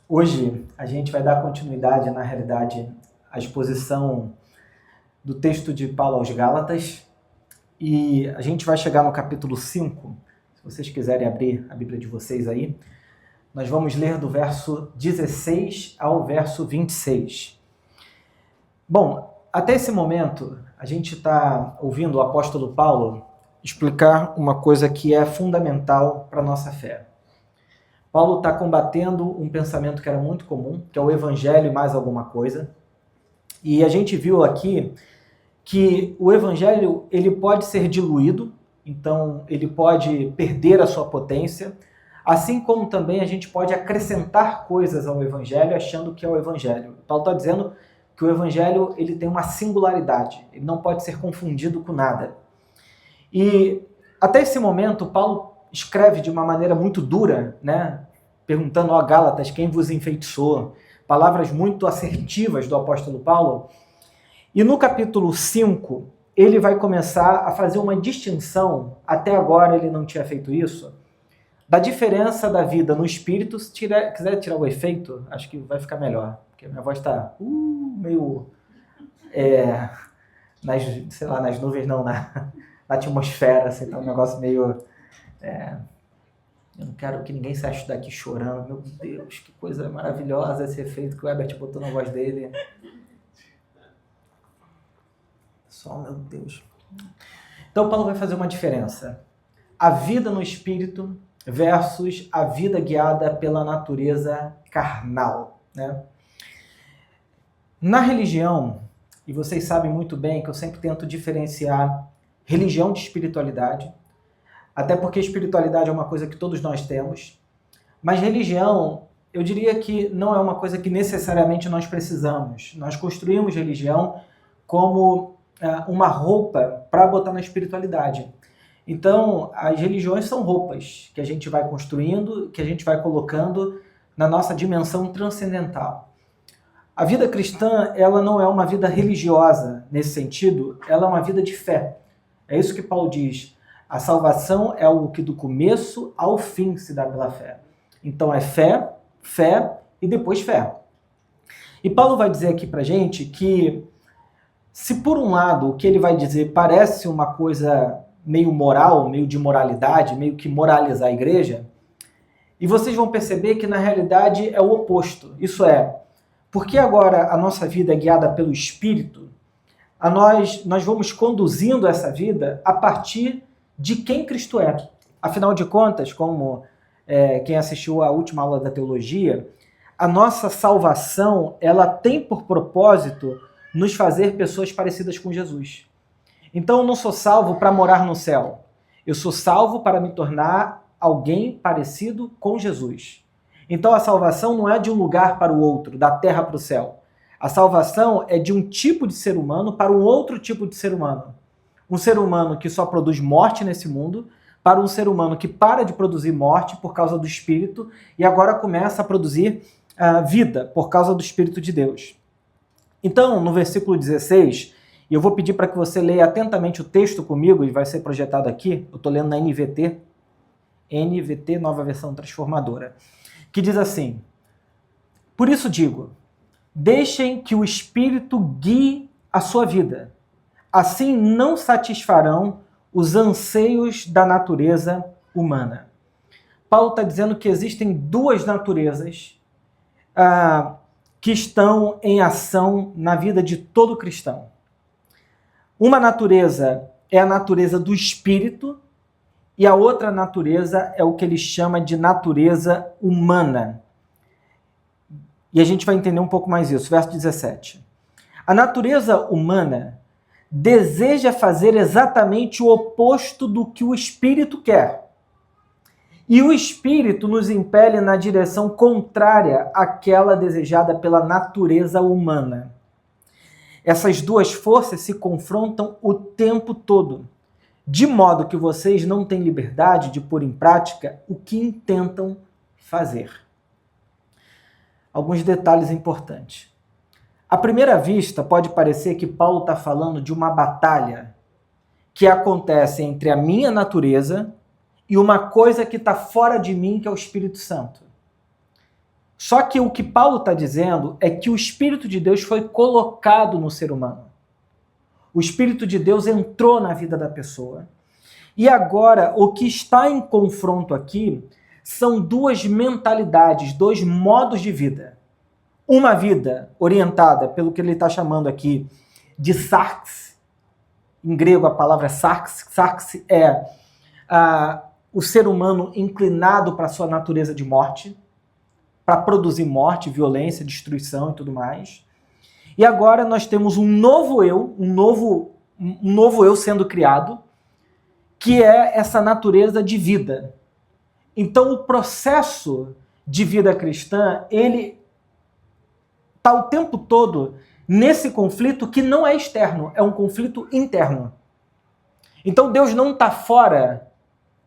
Hoje a gente vai dar continuidade, na realidade, à exposição do texto de Paulo aos Gálatas e a gente vai chegar no capítulo 5. Se vocês quiserem abrir a Bíblia de vocês aí, nós vamos ler do verso 16 ao verso 26. Bom, até esse momento a gente está ouvindo o apóstolo Paulo explicar uma coisa que é fundamental para a nossa fé. Paulo está combatendo um pensamento que era muito comum, que é o evangelho e mais alguma coisa. E a gente viu aqui que o evangelho ele pode ser diluído, então ele pode perder a sua potência, assim como também a gente pode acrescentar coisas ao evangelho achando que é o evangelho. Paulo está dizendo que o evangelho ele tem uma singularidade, ele não pode ser confundido com nada. E até esse momento Paulo escreve de uma maneira muito dura, né? Perguntando a Gálatas quem vos enfeitiçou, palavras muito assertivas do apóstolo Paulo. E no capítulo 5, ele vai começar a fazer uma distinção, até agora ele não tinha feito isso, da diferença da vida no espírito. Se quiser tirar o efeito, acho que vai ficar melhor, porque a minha voz está meio, nas nuvens não, na atmosfera, assim, tá um negócio meio... Eu não quero que ninguém saia daqui chorando. Meu Deus, que coisa maravilhosa esse efeito que o Herbert botou na voz dele. Só, meu Deus. Então, Paulo vai fazer uma diferença. A vida no espírito versus a vida guiada pela natureza carnal, né? Na religião, e vocês sabem muito bem que eu sempre tento diferenciar religião de espiritualidade, até porque espiritualidade é uma coisa que todos nós temos, mas religião, eu diria que não é uma coisa que necessariamente nós precisamos. Nós construímos religião como uma roupa para botar na espiritualidade. Então, as religiões são roupas que a gente vai construindo, que a gente vai colocando na nossa dimensão transcendental. A vida cristã, ela não é uma vida religiosa nesse sentido, ela é uma vida de fé. É isso que Paulo diz. A salvação é algo que do começo ao fim se dá pela fé. Então é fé, fé e depois fé. E Paulo vai dizer aqui pra gente que se por um lado o que ele vai dizer parece uma coisa meio moral, meio de moralidade, meio que moralizar a igreja, e vocês vão perceber que na realidade é o oposto. Isso é, porque agora a nossa vida é guiada pelo Espírito, nós vamos conduzindo essa vida a partir de quem Cristo é. Afinal de contas, como quem assistiu à última aula da teologia, a nossa salvação ela tem por propósito nos fazer pessoas parecidas com Jesus. Então eu não sou salvo para morar no céu. Eu sou salvo para me tornar alguém parecido com Jesus. Então a salvação não é de um lugar para o outro, da terra para o céu. A salvação é de um tipo de ser humano para um outro tipo de ser humano. Um ser humano que só produz morte nesse mundo, para um ser humano que para de produzir morte por causa do Espírito e agora começa a produzir vida por causa do Espírito de Deus. Então, no versículo 16, e eu vou pedir para que você leia atentamente o texto comigo, e vai ser projetado aqui, eu estou lendo na NVT, Nova Versão Transformadora, que diz assim: por isso digo, deixem que o Espírito guie a sua vida. Assim não satisfarão os anseios da natureza humana. Paulo está dizendo que existem duas naturezas que estão em ação na vida de todo cristão. Uma natureza é a natureza do espírito e a outra natureza é o que ele chama de natureza humana. E a gente vai entender um pouco mais isso. Verso 17. A natureza humana deseja fazer exatamente o oposto do que o Espírito quer. E o Espírito nos impele na direção contrária àquela desejada pela natureza humana. Essas duas forças se confrontam o tempo todo, de modo que vocês não têm liberdade de pôr em prática o que intentam fazer. Alguns detalhes importantes. À primeira vista, pode parecer que Paulo está falando de uma batalha que acontece entre a minha natureza e uma coisa que está fora de mim, que é o Espírito Santo. Só que o que Paulo está dizendo é que o Espírito de Deus foi colocado no ser humano. O Espírito de Deus entrou na vida da pessoa. E agora, o que está em confronto aqui são duas mentalidades, dois modos de vida. Uma vida orientada pelo que ele está chamando aqui de sarx. Em grego, a palavra sarx. Sarx é o ser humano inclinado para a sua natureza de morte, para produzir morte, violência, destruição e tudo mais. E agora nós temos um novo eu, um novo eu sendo criado, que é essa natureza de vida. Então o processo de vida cristã, ele está o tempo todo nesse conflito que não é externo, é um conflito interno. Então Deus não está fora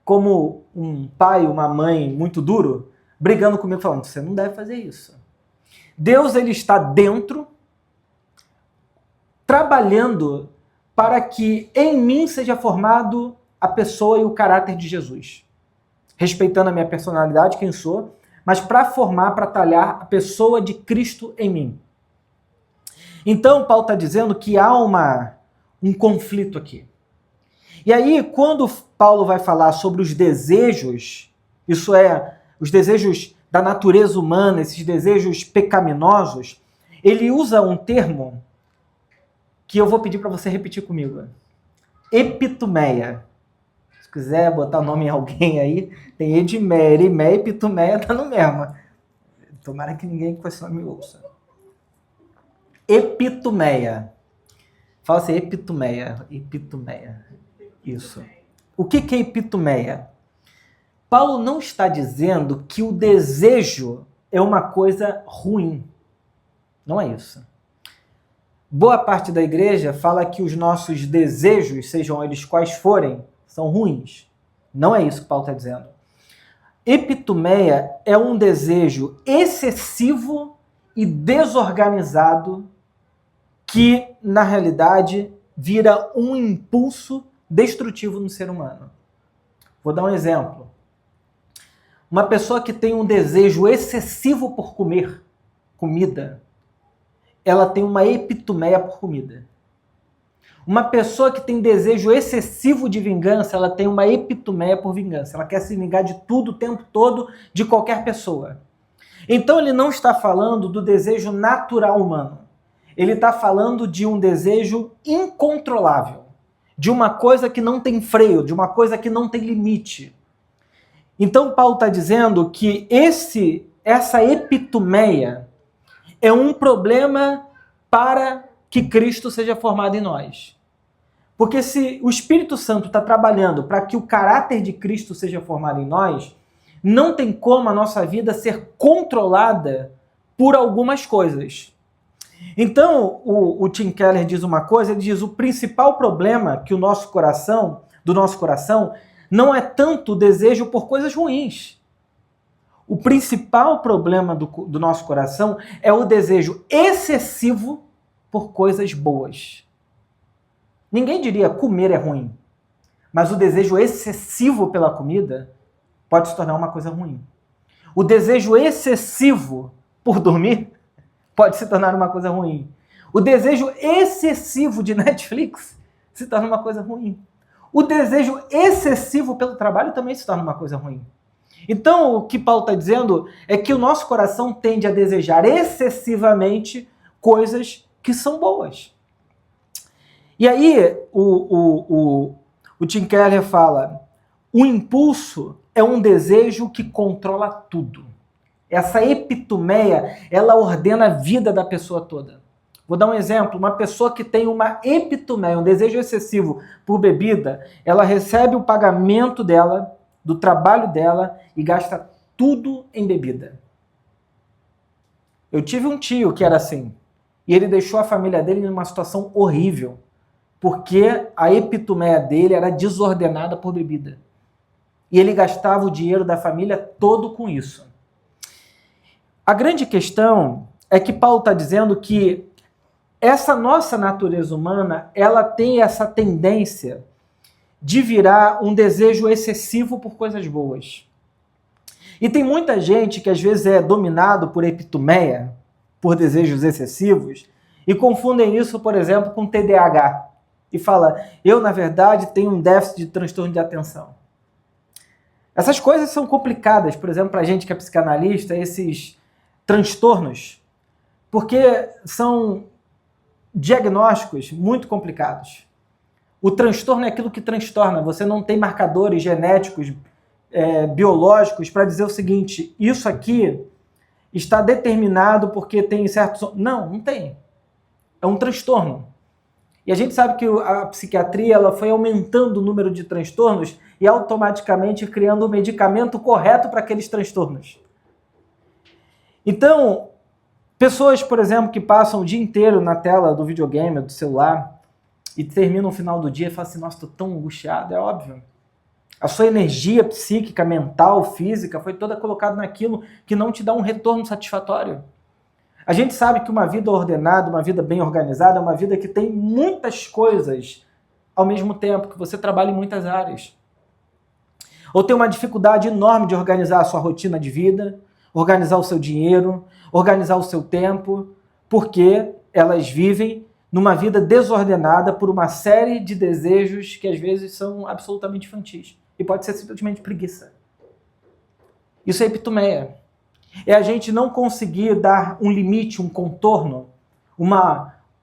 como um pai, uma mãe muito duro, brigando comigo, falando, você não deve fazer isso. Deus, ele está dentro, trabalhando para que em mim seja formado a pessoa e o caráter de Jesus. Respeitando a minha personalidade, quem sou, mas para formar, para talhar a pessoa de Cristo em mim. Então, Paulo está dizendo que há um conflito aqui. E aí, quando Paulo vai falar sobre os desejos, isso é, os desejos da natureza humana, esses desejos pecaminosos, ele usa um termo que eu vou pedir para você repetir comigo. Epitumeia. Se quiser botar o nome em alguém aí, tem Edimeia, Erimeia, Epitumeia, tá no mesmo. Tomara que ninguém com esse nome ouça. Epitumeia. Fala assim, epitumeia. Epitumeia. Isso. O que é epitumeia? Paulo não está dizendo que o desejo é uma coisa ruim. Não é isso. Boa parte da igreja fala que os nossos desejos, sejam eles quais forem, são ruins. Não é isso que Paulo está dizendo. Epitumeia é um desejo excessivo e desorganizado que, na realidade, vira um impulso destrutivo no ser humano. Vou dar um exemplo. Uma pessoa que tem um desejo excessivo por comer comida, ela tem uma epitumeia por comida. Uma pessoa que tem desejo excessivo de vingança, ela tem uma epitumeia por vingança. Ela quer se vingar de tudo, o tempo todo, de qualquer pessoa. Então ele não está falando do desejo natural humano. Ele está falando de um desejo incontrolável. De uma coisa que não tem freio, de uma coisa que não tem limite. Então Paulo está dizendo que essa epitumeia é um problema para que Cristo seja formado em nós. Porque se o Espírito Santo está trabalhando para que o caráter de Cristo seja formado em nós, não tem como a nossa vida ser controlada por algumas coisas. Então, o Tim Keller diz uma coisa, ele diz, o principal problema que do nosso coração, não é tanto o desejo por coisas ruins. O principal problema do nosso coração é o desejo excessivo por coisas boas. Ninguém diria comer é ruim, mas o desejo excessivo pela comida pode se tornar uma coisa ruim. O desejo excessivo por dormir pode se tornar uma coisa ruim. O desejo excessivo de Netflix se torna uma coisa ruim. O desejo excessivo pelo trabalho também se torna uma coisa ruim. Então, o que Paulo está dizendo é que o nosso coração tende a desejar excessivamente coisas que são boas. E aí, o Tim Keller fala, o impulso é um desejo que controla tudo. Essa epitumeia, ela ordena a vida da pessoa toda. Vou dar um exemplo, uma pessoa que tem uma epitumeia, um desejo excessivo por bebida, ela recebe o pagamento dela, do trabalho dela e gasta tudo em bebida. Eu tive um tio que era assim, e ele deixou a família dele numa situação horrível, porque a epitumeia dele era desordenada por bebida. E ele gastava o dinheiro da família todo com isso. A grande questão é que Paulo está dizendo que essa nossa natureza humana, ela tem essa tendência de virar um desejo excessivo por coisas boas. E tem muita gente que às vezes é dominado por epitumeia, por desejos excessivos, e confundem isso, por exemplo, com TDAH. E fala, eu na verdade tenho um déficit de transtorno de atenção. Essas coisas são complicadas, por exemplo, para a gente que é psicanalista, esses transtornos, porque são diagnósticos muito complicados. O transtorno é aquilo que transtorna, você não tem marcadores genéticos, biológicos para dizer o seguinte, isso aqui está determinado porque tem certos... Não tem. É um transtorno. E a gente sabe que a psiquiatria ela foi aumentando o número de transtornos e automaticamente criando o medicamento correto para aqueles transtornos. Então, pessoas, por exemplo, que passam o dia inteiro na tela do videogame, do celular, e terminam no final do dia e falam assim, nossa, estou tão angustiado, é óbvio. A sua energia psíquica, mental, física, foi toda colocada naquilo que não te dá um retorno satisfatório. A gente sabe que uma vida ordenada, uma vida bem organizada, é uma vida que tem muitas coisas ao mesmo tempo, que você trabalha em muitas áreas. Ou tem uma dificuldade enorme de organizar a sua rotina de vida, organizar o seu dinheiro, organizar o seu tempo, porque elas vivem numa vida desordenada por uma série de desejos que às vezes são absolutamente infantis. E pode ser simplesmente preguiça. Isso é epitumeia. É a gente não conseguir dar um limite, um contorno,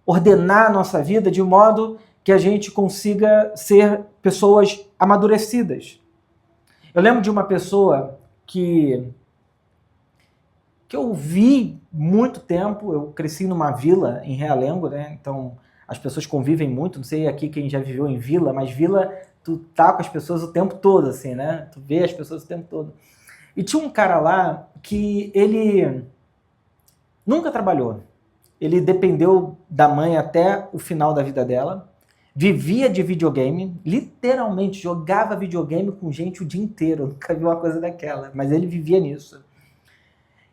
ordenar a nossa vida de modo que a gente consiga ser pessoas amadurecidas. Eu lembro de uma pessoa que eu vi muito tempo, eu cresci numa vila em Realengo, né? Então as pessoas convivem muito, não sei aqui quem já viveu em vila, mas vila tu tá com as pessoas o tempo todo, assim, né? Tu vê as pessoas o tempo todo. E tinha um cara lá que ele nunca trabalhou. Ele dependeu da mãe até o final da vida dela, vivia de videogame, literalmente jogava videogame com gente o dia inteiro, nunca vi uma coisa daquela, mas ele vivia nisso.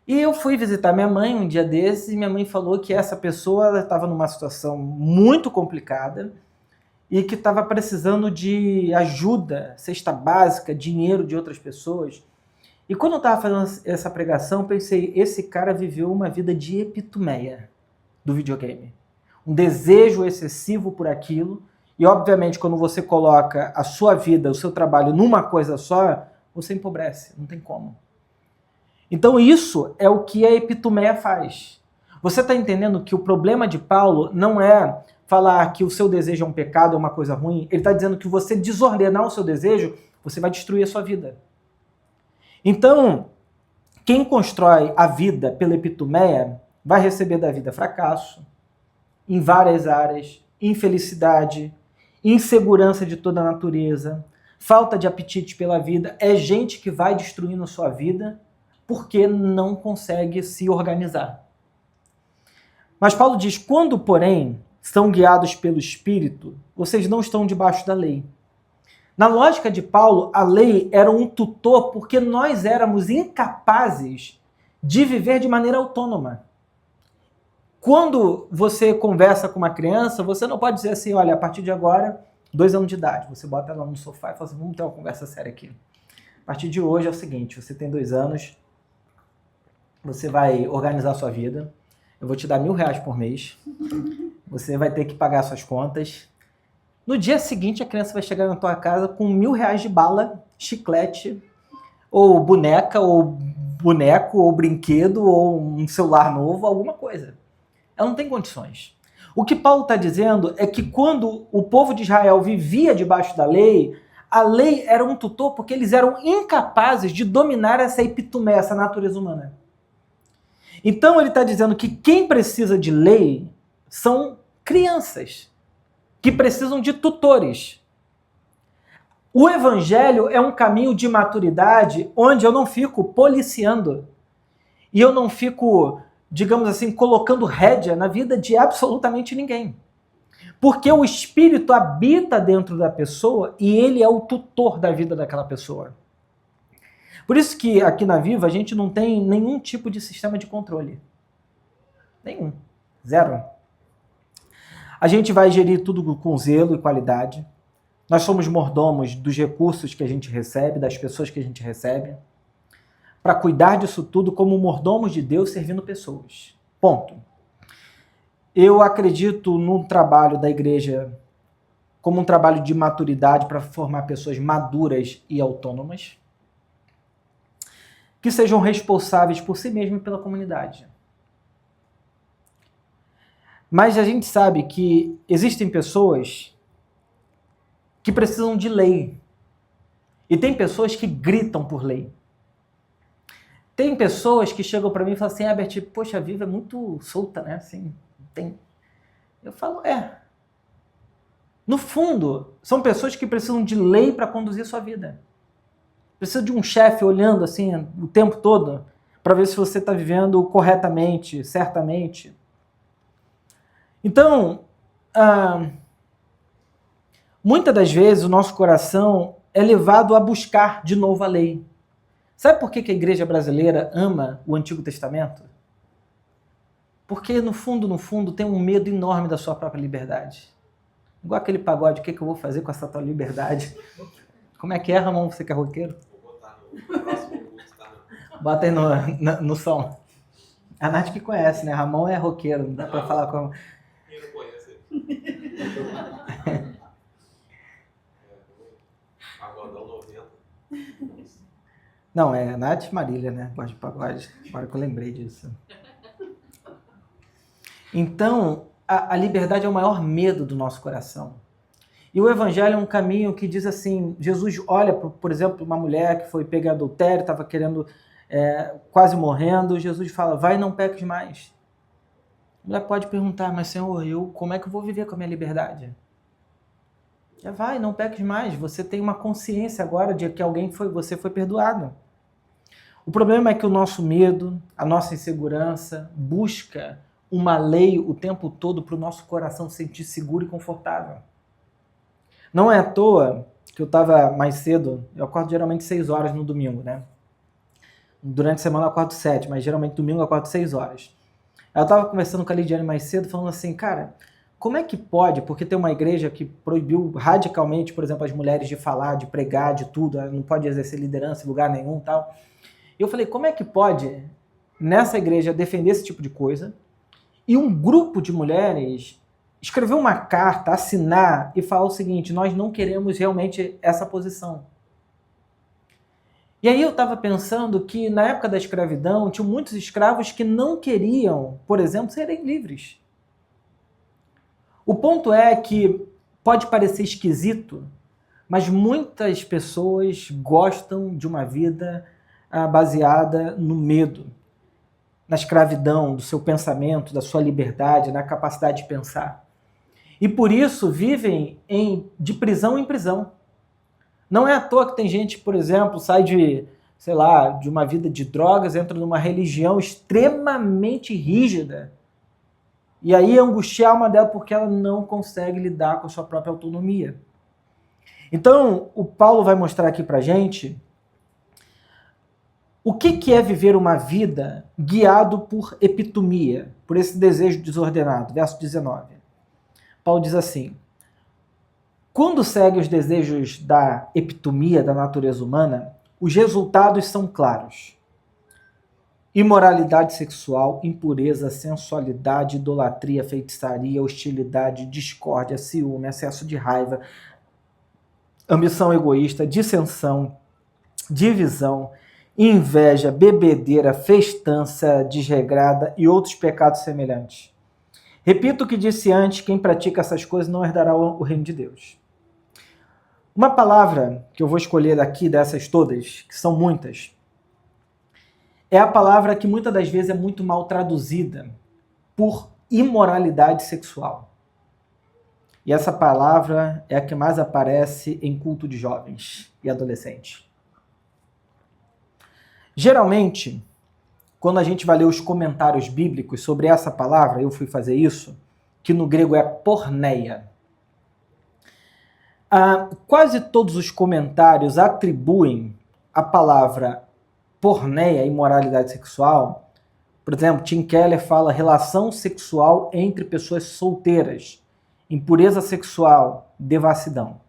E eu fui visitar minha mãe um dia desses e minha mãe falou que essa pessoa estava numa situação muito complicada e que estava precisando de ajuda, cesta básica, dinheiro de outras pessoas. E quando eu estava fazendo essa pregação, pensei, esse cara viveu uma vida de epitumeia do videogame. Um desejo excessivo por aquilo. E, obviamente, quando você coloca a sua vida, o seu trabalho numa coisa só, você empobrece, não tem como. Então isso é o que a epitumeia faz. Você está entendendo que o problema de Paulo não é falar que o seu desejo é um pecado, é uma coisa ruim. Ele está dizendo que você desordenar o seu desejo, você vai destruir a sua vida. Então, quem constrói a vida pela epitumeia vai receber da vida fracasso, em várias áreas, infelicidade, insegurança de toda a natureza, falta de apetite pela vida. É gente que vai destruindo a sua vida porque não consegue se organizar. Mas Paulo diz, quando, porém, são guiados pelo Espírito, vocês não estão debaixo da lei. Na lógica de Paulo, a lei era um tutor porque nós éramos incapazes de viver de maneira autônoma. Quando você conversa com uma criança, você não pode dizer assim, olha, a partir de agora, 2 anos de idade, você bota ela no sofá e fala assim, vamos ter uma conversa séria aqui. A partir de hoje é o seguinte, você tem 2 anos, você vai organizar a sua vida, eu vou te dar R$1.000 por mês, você vai ter que pagar suas contas. No dia seguinte, a criança vai chegar na tua casa com R$1.000 de bala, chiclete, ou boneca, ou boneco, ou brinquedo, ou um celular novo, alguma coisa. Ela não tem condições. O que Paulo está dizendo é que quando o povo de Israel vivia debaixo da lei, a lei era um tutor porque eles eram incapazes de dominar essa epitumeia, essa natureza humana. Então ele está dizendo que quem precisa de lei são crianças, que precisam de tutores. O evangelho é um caminho de maturidade onde eu não fico policiando e eu não fico, digamos assim, colocando rédea na vida de absolutamente ninguém. Porque o Espírito habita dentro da pessoa e ele é o tutor da vida daquela pessoa. Por isso que aqui na Viva a gente não tem nenhum tipo de sistema de controle. Nenhum. Zero. A gente vai gerir tudo com zelo e qualidade. Nós somos mordomos dos recursos que a gente recebe, das pessoas que a gente recebe. para cuidar disso tudo como mordomos de Deus servindo pessoas. Ponto. Eu acredito no trabalho da igreja como um trabalho de maturidade para formar pessoas maduras e autônomas, que sejam responsáveis por si mesmas e pela comunidade. Mas a gente sabe que existem pessoas que precisam de lei. E tem pessoas que gritam por lei. Tem pessoas que chegam para mim e falam assim, Herbert, poxa, a vida é muito solta, né? Assim, tem... Eu falo, No fundo, são pessoas que precisam de lei para conduzir sua vida. Precisa de um chefe olhando assim o tempo todo para ver se você está vivendo corretamente, certamente. Então, muitas das vezes o nosso coração é levado a buscar de novo a lei. Sabe por que a igreja brasileira ama o Antigo Testamento? Porque no fundo, tem um medo enorme da sua própria liberdade. Igual aquele pagode, o que eu vou fazer com essa tua liberdade? Como é que é, Ramon? Você que é roqueiro? Vou botar no próximo música. Bota aí no som. A Nath que conhece, né? Ramon é roqueiro, não dá pra falar como... Quem não conhece? Pagodão 90. Não, é Nath Marília, né? Gosta de pagode. Agora que eu lembrei disso. Então, a liberdade é o maior medo do nosso coração. E o evangelho é um caminho que diz assim, Jesus olha, por exemplo, uma mulher que foi pega em adultério, estava querendo, quase morrendo, Jesus fala, vai, não peques mais. A mulher pode perguntar, mas Senhor, como é que eu vou viver com a minha liberdade? Vai, não peques mais, você tem uma consciência agora de que você foi perdoado. O problema é que o nosso medo, a nossa insegurança, busca uma lei o tempo todo para o nosso coração se sentir seguro e confortável. Não é à toa que eu estava mais cedo, eu acordo geralmente 6 horas no domingo, né? Durante a semana eu acordo 7, mas geralmente domingo eu acordo 6 horas. Eu estava conversando com a Lidiane mais cedo, falando assim, cara, como é que pode, porque tem uma igreja que proibiu radicalmente, por exemplo, as mulheres de falar, de pregar, de tudo, não pode exercer liderança em lugar nenhum e tal. Eu falei, como é que pode, nessa igreja, defender esse tipo de coisa, e um grupo de mulheres escrever uma carta, assinar e falar o seguinte, nós não queremos realmente essa posição. E aí eu estava pensando que na época da escravidão tinha muitos escravos que não queriam, por exemplo, serem livres. O ponto é que pode parecer esquisito, mas muitas pessoas gostam de uma vida baseada no medo, na escravidão do seu pensamento, da sua liberdade, na capacidade de pensar. E por isso vivem de prisão em prisão. Não é à toa que tem gente, por exemplo, sai de uma vida de drogas, entra numa religião extremamente rígida. E aí angustia a alma dela porque ela não consegue lidar com a sua própria autonomia. Então, o Paulo vai mostrar aqui pra gente o que é viver uma vida guiado por epitomia, por esse desejo desordenado. Verso 19. Paulo diz assim, quando segue os desejos da epitomia da natureza humana, os resultados são claros. Imoralidade sexual, impureza, sensualidade, idolatria, feitiçaria, hostilidade, discórdia, ciúme, excesso de raiva, ambição egoísta, dissensão, divisão, inveja, bebedeira, festança desregrada e outros pecados semelhantes. Repito o que disse antes, quem pratica essas coisas não herdará o reino de Deus. Uma palavra que eu vou escolher aqui dessas todas, que são muitas, é a palavra que muitas das vezes é muito mal traduzida por imoralidade sexual. E essa palavra é a que mais aparece em culto de jovens e adolescentes. Geralmente, quando a gente vai ler os comentários bíblicos sobre essa palavra, eu fui fazer isso, que no grego é porneia. Quase todos os comentários atribuem a palavra porneia, imoralidade sexual. Por exemplo, Tim Keller fala relação sexual entre pessoas solteiras, impureza sexual, devassidão.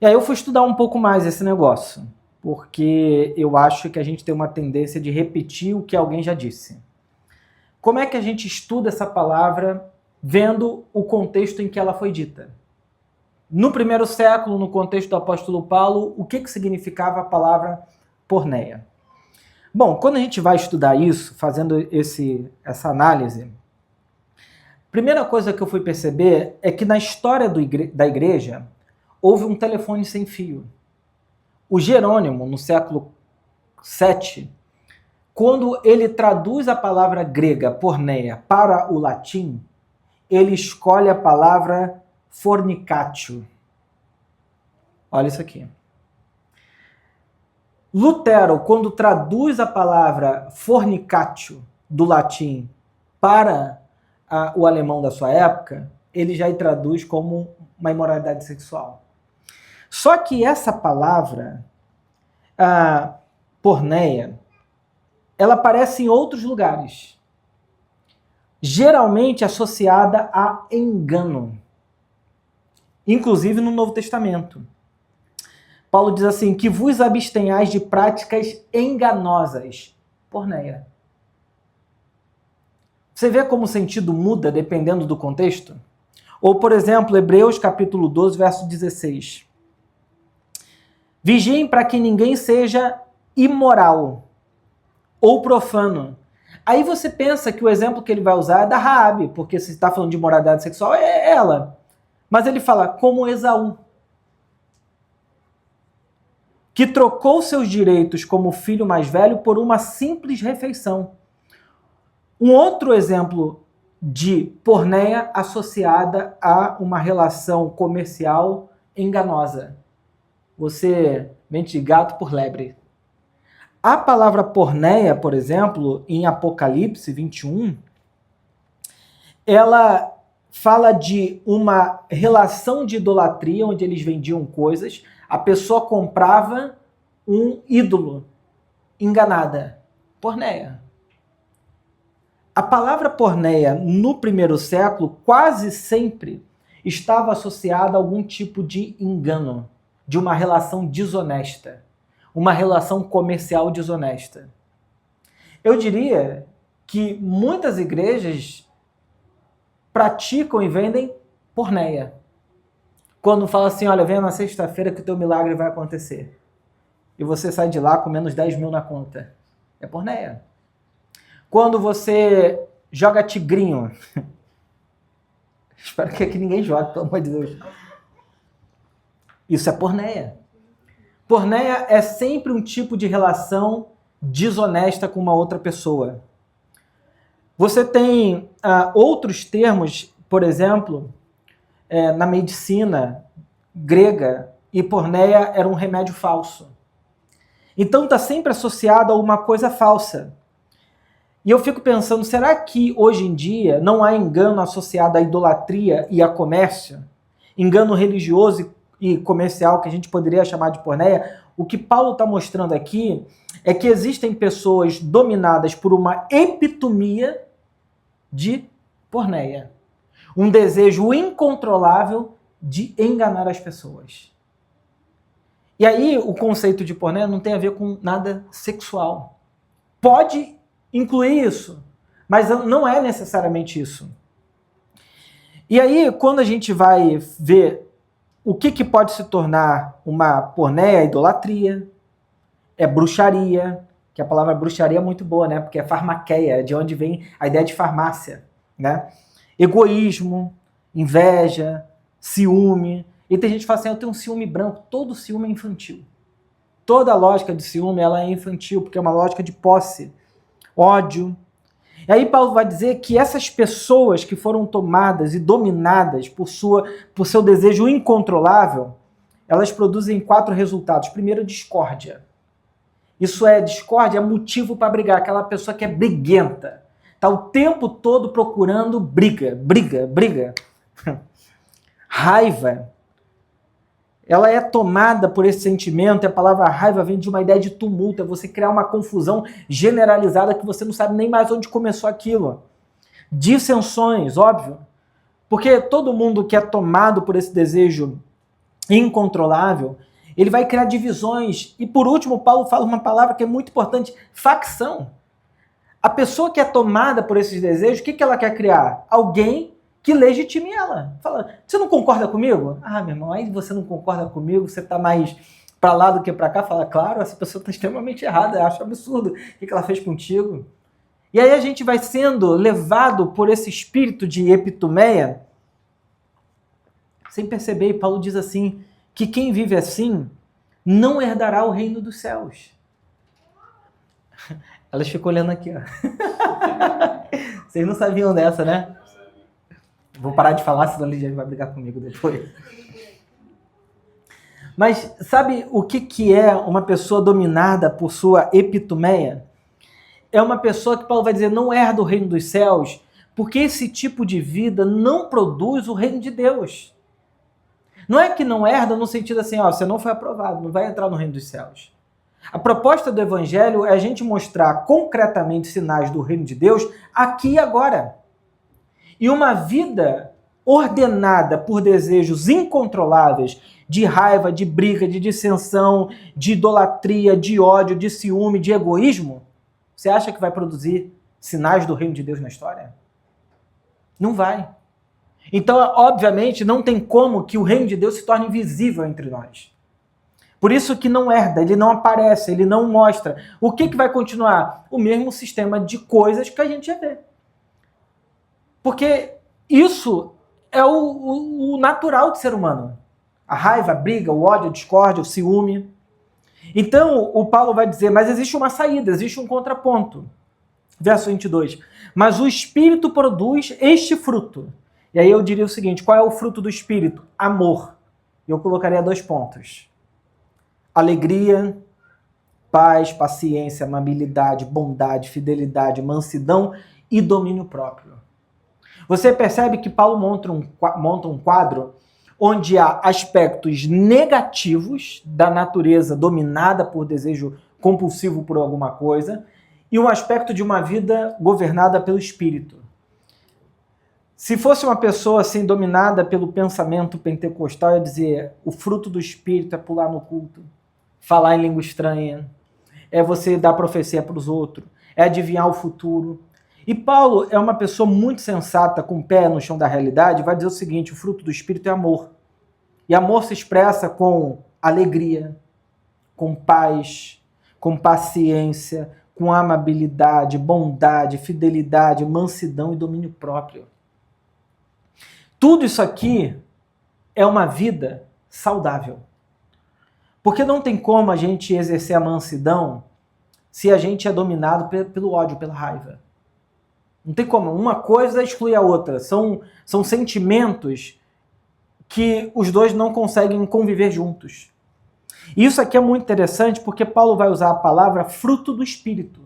E aí eu fui estudar um pouco mais esse negócio, porque eu acho que a gente tem uma tendência de repetir o que alguém já disse. Como é que a gente estuda essa palavra vendo o contexto em que ela foi dita? No primeiro século, no contexto do apóstolo Paulo, o que significava a palavra porneia? Bom, quando a gente vai estudar isso, fazendo essa análise, a primeira coisa que eu fui perceber é que na história da igreja houve um telefone sem fio. O Jerônimo, no século VII, quando ele traduz a palavra grega porneia para o latim, ele escolhe a palavra fornicatio. Olha isso aqui. Lutero, quando traduz a palavra fornicatio do latim para o alemão da sua época, ele já traduz como uma imoralidade sexual. Só que essa palavra, porneia, ela aparece em outros lugares, geralmente associada a engano, inclusive no Novo Testamento. Paulo diz assim, que vos abstenhais de práticas enganosas, porneia. Você vê como o sentido muda dependendo do contexto? Ou, por exemplo, Hebreus capítulo 12, verso 16. Vigiem para que ninguém seja imoral ou profano. Aí você pensa que o exemplo que ele vai usar é da Raabe, porque se está falando de imoralidade sexual, é ela. Mas ele fala, como Esaú, que trocou seus direitos como filho mais velho por uma simples refeição. Um outro exemplo de porneia associada a uma relação comercial enganosa. Você mente gato por lebre. A palavra porneia, por exemplo, em Apocalipse 21, ela fala de uma relação de idolatria, onde eles vendiam coisas, a pessoa comprava um ídolo, enganada. Porneia. A palavra porneia, no primeiro século, quase sempre estava associada a algum tipo de engano, de uma relação desonesta, uma relação comercial desonesta. Eu diria que muitas igrejas praticam e vendem porneia. Quando fala assim, olha, venha na sexta-feira que o teu milagre vai acontecer. E você sai de lá com menos 10 mil na conta. É porneia. Quando você joga tigrinho. Espero que aqui ninguém jogue, pelo amor de Deus. Isso é porneia. Porneia é sempre um tipo de relação desonesta com uma outra pessoa. Você tem outros termos, por exemplo, na medicina grega, e porneia era um remédio falso. Então está sempre associado a uma coisa falsa. E eu fico pensando, será que hoje em dia não há engano associado à idolatria e a comércio? Engano religioso e comercial que a gente poderia chamar de porneia? O que Paulo está mostrando aqui é que existem pessoas dominadas por uma epitomia de porneia. Um desejo incontrolável de enganar as pessoas. E aí o conceito de porneia não tem a ver com nada sexual. Pode incluir isso, mas não é necessariamente isso. E aí, quando a gente vai ver o que pode se tornar uma porneia, idolatria, é bruxaria, que a palavra bruxaria é muito boa, né? Porque é farmaqueia, de onde vem a ideia de farmácia, né? Egoísmo, inveja, ciúme. E tem gente que fala assim, eu tenho um ciúme branco. Todo ciúme é infantil. Toda a lógica de ciúme ela é infantil, porque é uma lógica de posse, ódio. E aí Paulo vai dizer que essas pessoas que foram tomadas e dominadas por seu desejo incontrolável, elas produzem 4 resultados. Primeiro, discórdia. Isso é, discórdia é motivo para brigar. Aquela pessoa que é briguenta. Está o tempo todo procurando briga. Raiva. Ela é tomada por esse sentimento, e a palavra raiva vem de uma ideia de tumulto, é você criar uma confusão generalizada que você não sabe nem mais onde começou aquilo. Dissensões, óbvio, porque todo mundo que é tomado por esse desejo incontrolável, Ele vai criar divisões. E por último, Paulo fala uma palavra que é muito importante: facção. A pessoa que é tomada por esses desejos, o que ela quer criar? Alguém que legitime ela. Fala, você não concorda comigo? Ah, meu irmão, aí você não concorda comigo, você está mais para lá do que para cá. Fala, claro, essa pessoa está extremamente errada, eu acho absurdo o que ela fez contigo. E aí a gente vai sendo levado por esse espírito de epitumeia, sem perceber, e Paulo diz assim, que quem vive assim não herdará o reino dos céus. Elas ficam olhando aqui, ó. Vocês não sabiam dessa, né? Vou parar de falar, senão a Lidiane vai brigar comigo depois. Mas sabe o que é uma pessoa dominada por sua epitumeia? É uma pessoa que Paulo vai dizer não herda o reino dos céus, porque esse tipo de vida não produz o reino de Deus. Não é que não herda no sentido assim, ó, você não foi aprovado, não vai entrar no reino dos céus. A proposta do evangelho é a gente mostrar concretamente sinais do reino de Deus aqui e agora. E uma vida ordenada por desejos incontroláveis, de raiva, de briga, de dissensão, de idolatria, de ódio, de ciúme, de egoísmo, você acha que vai produzir sinais do reino de Deus na história? Não vai. Então, obviamente, não tem como que o reino de Deus se torne invisível entre nós. Por isso que não herda, ele não aparece, ele não mostra. O que vai continuar? O mesmo sistema de coisas que a gente já vê. Porque isso é o natural do ser humano. A raiva, a briga, o ódio, a discórdia, o ciúme. Então, o Paulo vai dizer, mas existe uma saída, existe um contraponto. Verso 22. Mas o Espírito produz este fruto. E aí eu diria o seguinte, qual é o fruto do Espírito? Amor. E eu colocaria 2 pontos. Alegria, paz, paciência, amabilidade, bondade, fidelidade, mansidão e domínio próprio. Você percebe que Paulo monta um quadro onde há aspectos negativos da natureza dominada por desejo compulsivo por alguma coisa e um aspecto de uma vida governada pelo Espírito. Se fosse uma pessoa assim dominada pelo pensamento pentecostal, eu ia dizer, o fruto do Espírito é pular no culto, falar em língua estranha, é você dar profecia para os outros, é adivinhar o futuro. E Paulo é uma pessoa muito sensata, com o pé no chão da realidade, vai dizer o seguinte, o fruto do Espírito é amor. E amor se expressa com alegria, com paz, com paciência, com amabilidade, bondade, fidelidade, mansidão e domínio próprio. Tudo isso aqui é uma vida saudável. Porque não tem como a gente exercer a mansidão se a gente é dominado pelo ódio, pela raiva. Não tem como. Uma coisa exclui a outra. São sentimentos que os dois não conseguem conviver juntos. E isso aqui é muito interessante porque Paulo vai usar a palavra fruto do Espírito.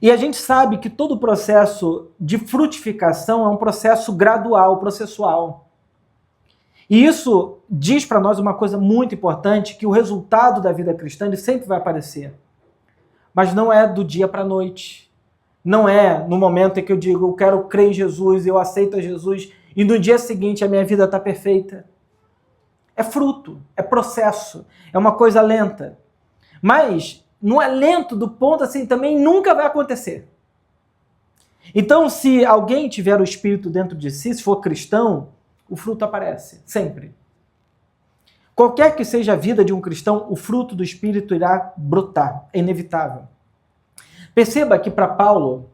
E a gente sabe que todo o processo de frutificação é um processo gradual, processual. E isso diz para nós uma coisa muito importante, que o resultado da vida cristã ele sempre vai aparecer. Mas não é do dia para a noite. Não é no momento em que eu digo, eu quero crer em Jesus, eu aceito a Jesus, e no dia seguinte a minha vida está perfeita. É fruto, é processo, é uma coisa lenta. Mas não é lento do ponto assim, também nunca vai acontecer. Então, se alguém tiver o Espírito dentro de si, se for cristão, o fruto aparece, sempre. Qualquer que seja a vida de um cristão, o fruto do Espírito irá brotar, é inevitável. Perceba que para Paulo,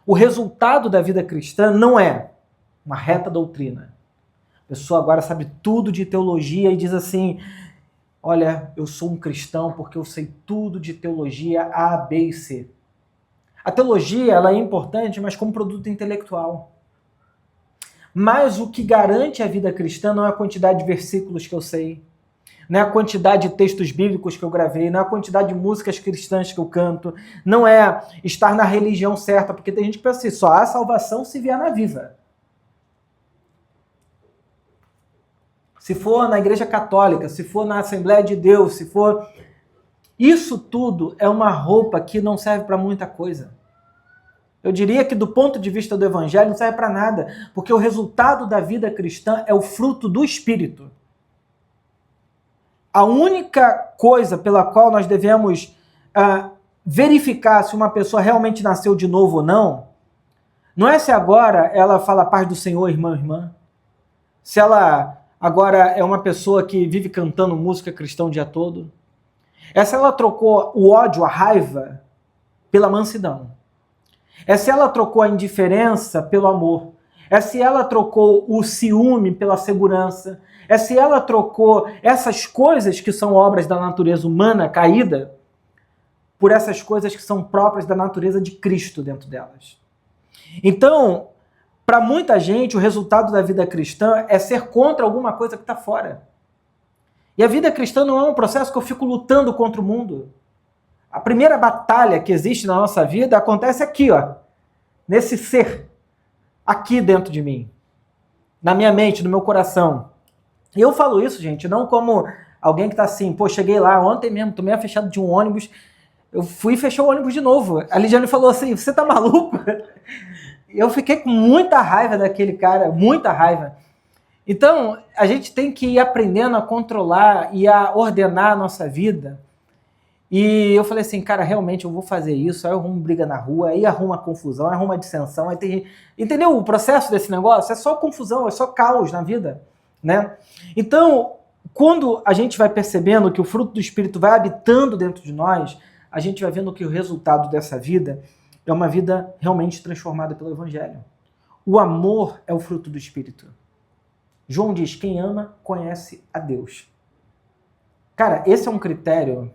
o resultado da vida cristã não é uma reta doutrina. A pessoa agora sabe tudo de teologia e diz assim, olha, eu sou um cristão porque eu sei tudo de teologia A, B e C. A teologia ela é importante, mas como produto intelectual. Mas o que garante a vida cristã não é a quantidade de versículos que eu sei, não é a quantidade de textos bíblicos que eu gravei, não é a quantidade de músicas cristãs que eu canto, não é estar na religião certa, porque tem gente que pensa assim, só há salvação se vier na viva. Se for na igreja católica, se for na Assembleia de Deus, se for... Isso tudo é uma roupa que não serve para muita coisa. Eu diria que do ponto de vista do evangelho não serve para nada, porque o resultado da vida cristã é o fruto do Espírito. a única coisa pela qual nós devemos verificar se uma pessoa realmente nasceu de novo ou não é se agora ela fala a paz do Senhor, irmã, se ela agora é uma pessoa que vive cantando música cristã o dia todo, é se ela trocou o ódio, a raiva, pela mansidão, é se ela trocou a indiferença pelo amor, é se ela trocou o ciúme pela segurança, é se ela trocou essas coisas que são obras da natureza humana caída por essas coisas que são próprias da natureza de Cristo dentro delas. Então, para muita gente, o resultado da vida cristã é ser contra alguma coisa que está fora. E a vida cristã não é um processo que eu fico lutando contra o mundo. A primeira batalha que existe na nossa vida acontece aqui, ó, nesse ser, aqui dentro de mim, na minha mente, no meu coração. E eu falo isso, gente, não como alguém que está assim, pô, cheguei lá ontem mesmo, tomei a fechada de um ônibus, eu fui e fechou o ônibus de novo. A Lidiane falou assim, você tá maluco? Eu fiquei com muita raiva daquele cara, muita raiva. Então, a gente tem que ir aprendendo a controlar e a ordenar a nossa vida. E eu falei assim, cara, realmente eu vou fazer isso, aí eu arrumo briga na rua, aí arruma confusão, aí arruma dissensão, aí tem... Entendeu o processo desse negócio? É só confusão, é só caos na vida, né? Então, quando a gente vai percebendo que o fruto do Espírito vai habitando dentro de nós, a gente vai vendo que o resultado dessa vida é uma vida realmente transformada pelo Evangelho. O amor é o fruto do Espírito. João diz, quem ama, conhece a Deus. Cara, esse é um critério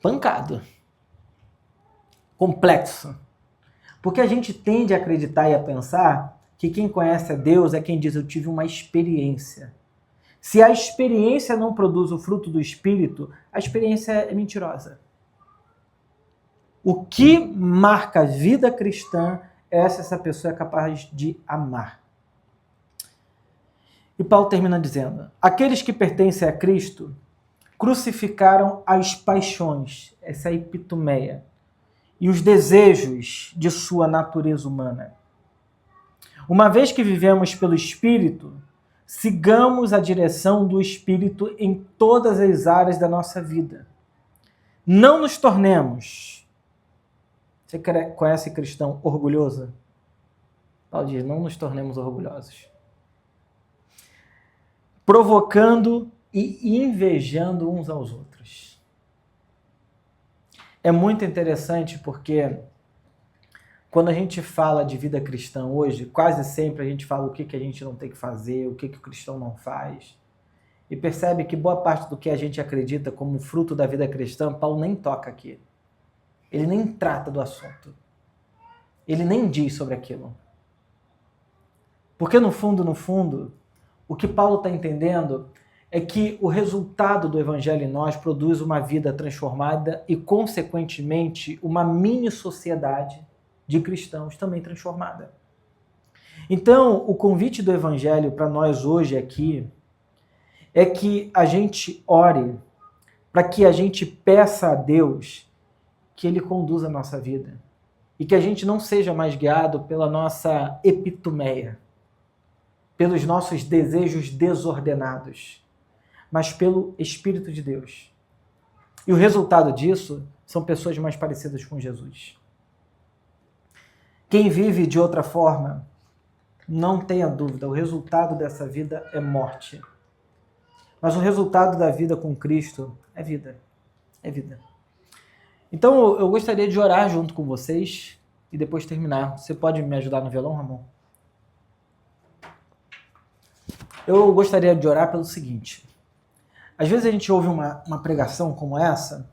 pancado, complexo. Porque a gente tende a acreditar e a pensar que quem conhece a Deus é quem diz, eu tive uma experiência. Se a experiência não produz o fruto do Espírito, a experiência é mentirosa. O que marca a vida cristã é se essa pessoa é capaz de amar. E Paulo termina dizendo, aqueles que pertencem a Cristo crucificaram as paixões, essa epitumeia, e os desejos de sua natureza humana. Uma vez que vivemos pelo Espírito, sigamos a direção do Espírito em todas as áreas da nossa vida. Não nos tornemos... Você conhece cristão orgulhoso? Paulo diz, não nos tornemos orgulhosos. Provocando e invejando uns aos outros. É muito interessante porque quando a gente fala de vida cristã hoje, quase sempre a gente fala o que a gente não tem que fazer, o que o cristão não faz. E percebe que boa parte do que a gente acredita como fruto da vida cristã, Paulo nem toca aqui. Ele nem trata do assunto. Ele nem diz sobre aquilo. Porque no fundo, o que Paulo está entendendo é que o resultado do Evangelho em nós produz uma vida transformada e, consequentemente, uma mini-sociedade de cristãos também transformada. Então, o convite do Evangelho para nós hoje aqui é que a gente ore, para que a gente peça a Deus que Ele conduza a nossa vida e que a gente não seja mais guiado pela nossa epitumeia, pelos nossos desejos desordenados, mas pelo Espírito de Deus. E o resultado disso são pessoas mais parecidas com Jesus. Quem vive de outra forma, não tenha dúvida, o resultado dessa vida é morte. Mas o resultado da vida com Cristo é vida. É vida. Então eu gostaria de orar junto com vocês e depois terminar. Você pode me ajudar no violão, Ramon? Eu gostaria de orar pelo seguinte. Às vezes a gente ouve uma pregação como essa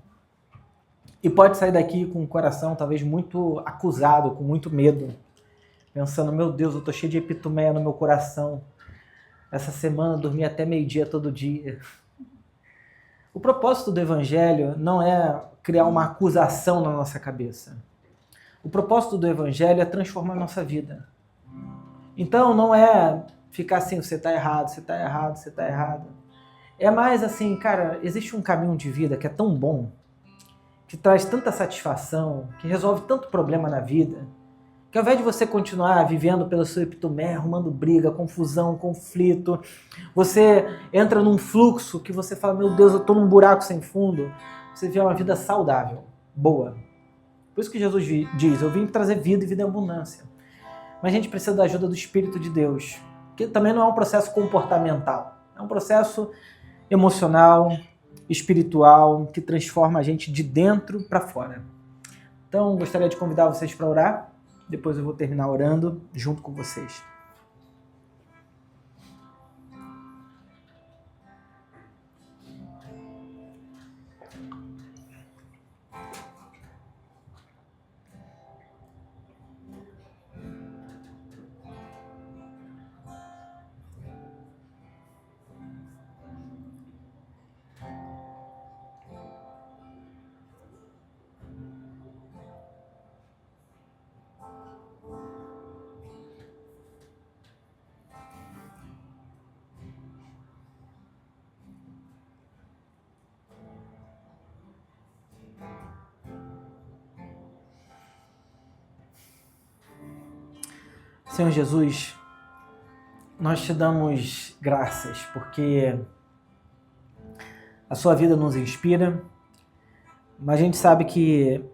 e pode sair daqui com o coração talvez muito acusado, com muito medo, pensando, meu Deus, eu tô cheio de epitumeia no meu coração. Essa semana eu dormi até meio-dia todo dia. O propósito do Evangelho não é criar uma acusação na nossa cabeça. O propósito do Evangelho é transformar a nossa vida. Então não é ficar assim, você está errado, você está errado, você está errado. É mais assim, cara, existe um caminho de vida que é tão bom, que traz tanta satisfação, que resolve tanto problema na vida, Que ao invés de você continuar vivendo pelo seu epitomé, arrumando briga, confusão, conflito, você entra num fluxo que você fala, meu Deus, eu estou num buraco sem fundo. Você vive uma vida saudável, boa. Por isso que Jesus diz, eu vim trazer vida e vida em abundância. Mas a gente precisa da ajuda do Espírito de Deus, que também não é um processo comportamental, é um processo emocional, espiritual, que transforma a gente de dentro para fora. Então, gostaria de convidar vocês para orar. Depois eu vou terminar orando junto com vocês. Senhor Jesus, nós te damos graças porque a sua vida nos inspira, mas a gente sabe que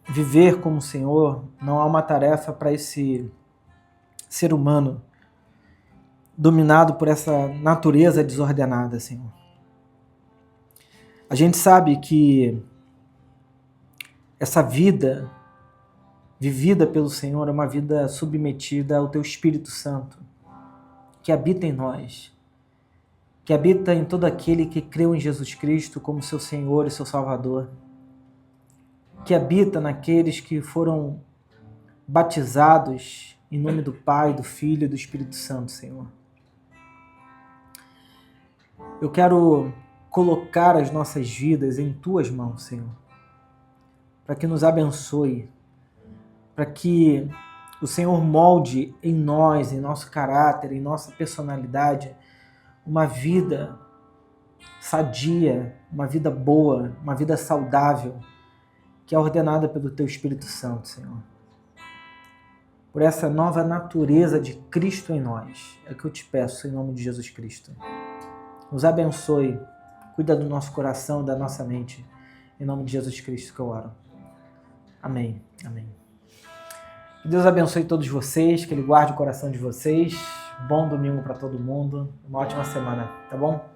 viver como o Senhor não é uma tarefa para esse ser humano dominado por essa natureza desordenada, Senhor. A gente sabe que essa vida vivida pelo Senhor é uma vida submetida ao Teu Espírito Santo, que habita em nós, que habita em todo aquele que creu em Jesus Cristo como seu Senhor e seu Salvador, que habita naqueles que foram batizados em nome do Pai, do Filho e do Espírito Santo, Senhor. Eu quero colocar as nossas vidas em Tuas mãos, Senhor, para que nos abençoe, para que o Senhor molde em nós, em nosso caráter, em nossa personalidade, uma vida sadia, uma vida boa, uma vida saudável, que é ordenada pelo Teu Espírito Santo, Senhor. Por essa nova natureza de Cristo em nós, é que eu te peço em nome de Jesus Cristo. Nos abençoe, cuida do nosso coração, da nossa mente, em nome de Jesus Cristo que eu oro. Amém, amém. Que Deus abençoe todos vocês, que Ele guarde o coração de vocês. Bom domingo para todo mundo, uma ótima semana, tá bom?